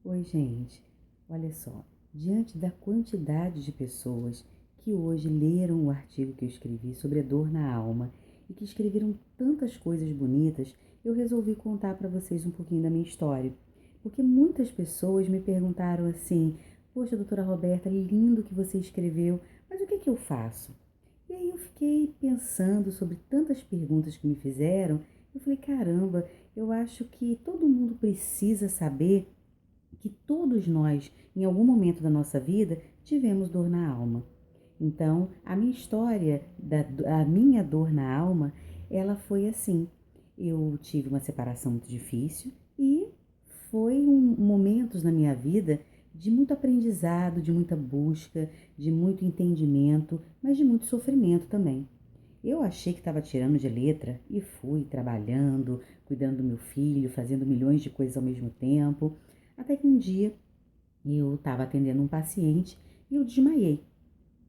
Oi, gente. Olha só, diante da quantidade de pessoas que hoje leram o artigo que eu escrevi sobre a dor na alma e que escreveram tantas coisas bonitas, eu resolvi contar para vocês um pouquinho da minha história. Porque muitas pessoas me perguntaram assim: Poxa, doutora Roberta, lindo que você escreveu, mas o que que eu faço? E aí eu fiquei pensando sobre tantas perguntas que me fizeram. Eu falei: caramba, eu acho que todo mundo precisa saber que todos nós, em algum momento da nossa vida, tivemos dor na alma. Então, a minha história, a minha dor na alma, ela foi assim. Eu tive uma separação muito difícil e foi momentos na minha vida de muito aprendizado, de muita busca, de muito entendimento, mas de muito sofrimento também. Eu achei que estava tirando de letra e fui trabalhando, cuidando do meu filho, fazendo milhões de coisas ao mesmo tempo, até que um dia eu estava atendendo um paciente e eu desmaiei.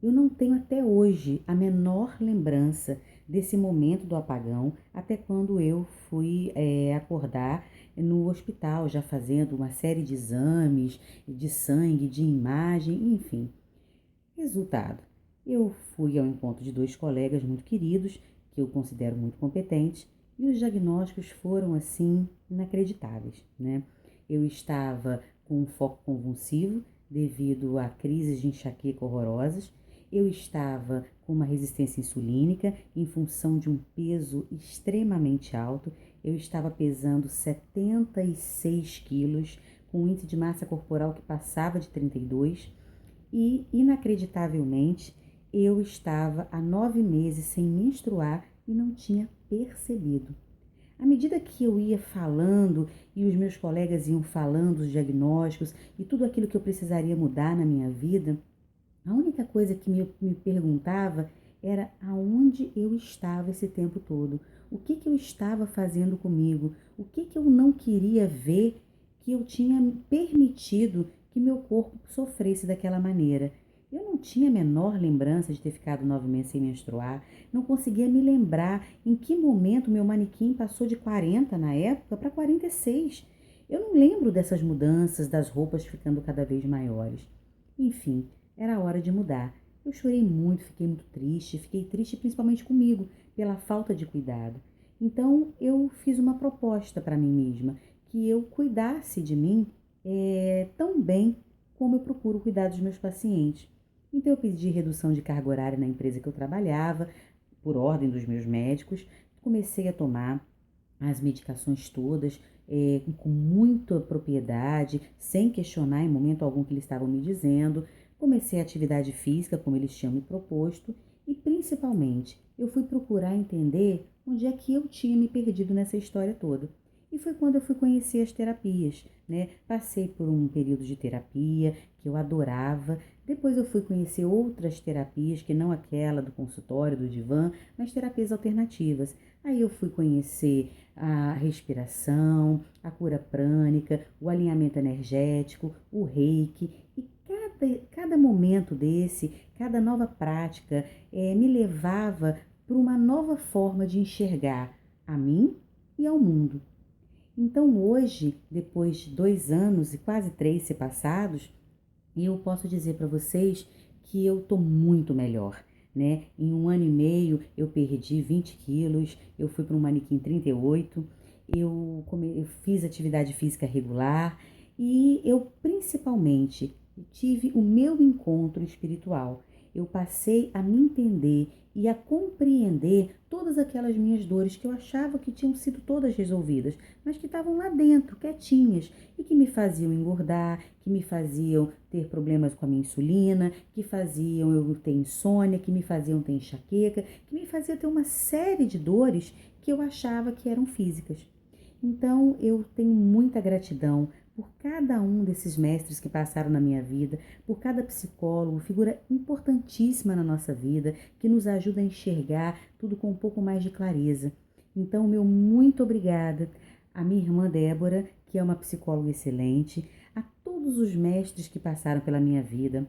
Eu não tenho até hoje a menor lembrança desse momento do apagão, até quando eu fui acordar no hospital, já fazendo uma série de exames, de sangue, de imagem, enfim. Resultado, eu fui ao encontro de dois colegas muito queridos, que eu considero muito competentes, e os diagnósticos foram assim inacreditáveis, né? Eu estava com um foco convulsivo devido a crises de enxaqueca horrorosas, eu estava com uma resistência insulínica em função de um peso extremamente alto, eu estava pesando 76 quilos, com um índice de massa corporal que passava de 32 e, inacreditavelmente, eu estava há 9 meses sem menstruar e não tinha percebido. À medida que eu ia falando e os meus colegas iam falando os diagnósticos e tudo aquilo que eu precisaria mudar na minha vida, a única coisa que me perguntava era aonde eu estava esse tempo todo, o que eu estava fazendo comigo, o que eu não queria ver, que eu tinha permitido que meu corpo sofresse daquela maneira. Eu não tinha a menor lembrança de ter ficado 9 meses sem menstruar, não conseguia me lembrar em que momento meu manequim passou de 40 na época para 46. Eu não lembro dessas mudanças, das roupas ficando cada vez maiores. Enfim, era a hora de mudar. Eu chorei muito, fiquei triste principalmente comigo, pela falta de cuidado. Então eu fiz uma proposta para mim mesma, que eu cuidasse de mim tão bem como eu procuro cuidar dos meus pacientes. Então eu pedi redução de carga horária na empresa que eu trabalhava, por ordem dos meus médicos, comecei a tomar as medicações todas com muita propriedade, sem questionar em momento algum o que eles estavam me dizendo. Comecei a atividade física, como eles tinham me proposto, e principalmente eu fui procurar entender onde é que eu tinha me perdido nessa história toda. E foi quando eu fui conhecer as terapias, né? Passei por um período de terapia que eu adorava. Depois eu fui conhecer outras terapias, que não aquela do consultório, do divã, mas terapias alternativas. Aí eu fui conhecer a respiração, a cura prânica, o alinhamento energético, o reiki. E cada momento desse, cada nova prática me levava para uma nova forma de enxergar a mim e ao mundo. Então hoje, depois de 2 anos e quase 3 se passados, eu posso dizer para vocês que eu tô muito melhor, né? Em 1 ano e meio eu perdi 20 quilos, eu fui para um manequim 38, eu fiz atividade física regular e eu principalmente tive o meu encontro espiritual. Eu passei a me entender e a compreender todas aquelas minhas dores que eu achava que tinham sido todas resolvidas, mas que estavam lá dentro, quietinhas, e que me faziam engordar, que me faziam ter problemas com a minha insulina, que faziam eu ter insônia, que me faziam ter enxaqueca, que me faziam ter uma série de dores que eu achava que eram físicas. Então eu tenho muita gratidão por cada um desses mestres que passaram na minha vida, por cada psicólogo, figura importantíssima na nossa vida, que nos ajuda a enxergar tudo com um pouco mais de clareza. Então, meu muito obrigada à minha irmã Débora, que é uma psicóloga excelente, a todos os mestres que passaram pela minha vida,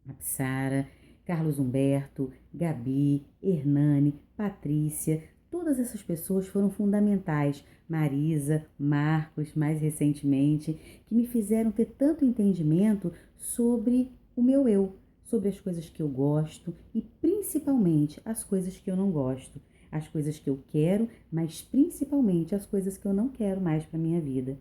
a Psara, Carlos Humberto, Gabi, Hernani, Patrícia, todas essas pessoas foram fundamentais. Marisa, Marcos, mais recentemente, que me fizeram ter tanto entendimento sobre o meu eu, sobre as coisas que eu gosto e principalmente as coisas que eu não gosto, as coisas que eu quero, mas principalmente as coisas que eu não quero mais para minha vida.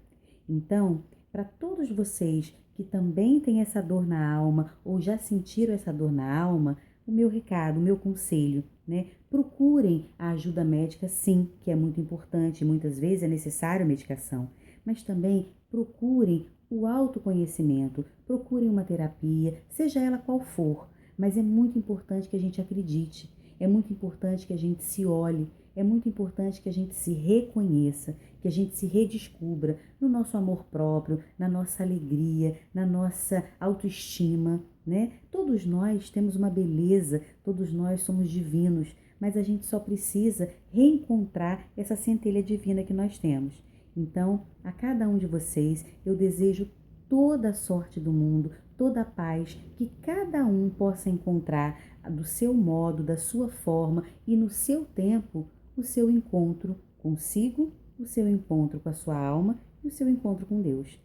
Então, para todos vocês que também têm essa dor na alma ou já sentiram essa dor na alma, o meu recado, o meu conselho, né? Procurem a ajuda médica, sim, que é muito importante, muitas vezes é necessário medicação, mas também procurem o autoconhecimento, procurem uma terapia, seja ela qual for, mas é muito importante que a gente acredite, é muito importante que a gente se olhe, é muito importante que a gente se reconheça, que a gente se redescubra no nosso amor próprio, na nossa alegria, na nossa autoestima, né? Todos nós temos uma beleza, todos nós somos divinos, mas a gente só precisa reencontrar essa centelha divina que nós temos. Então, a cada um de vocês, eu desejo toda a sorte do mundo, toda a paz, que cada um possa encontrar do seu modo, da sua forma e no seu tempo, o seu encontro consigo, o seu encontro com a sua alma e o seu encontro com Deus.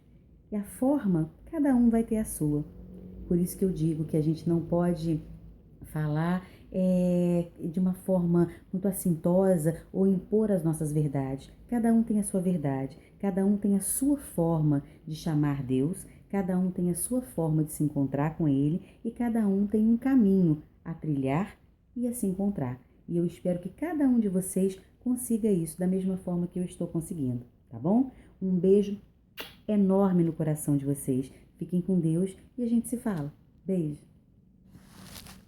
E a forma, cada um vai ter a sua. Por isso que eu digo que a gente não pode falar de uma forma muito assintosa ou impor as nossas verdades. Cada um tem a sua verdade, cada um tem a sua forma de chamar Deus, cada um tem a sua forma de se encontrar com Ele e cada um tem um caminho a trilhar e a se encontrar. E eu espero que cada um de vocês consiga isso da mesma forma que eu estou conseguindo, tá bom? Um beijo enorme no coração de vocês. Fiquem com Deus e a gente se fala. Beijo!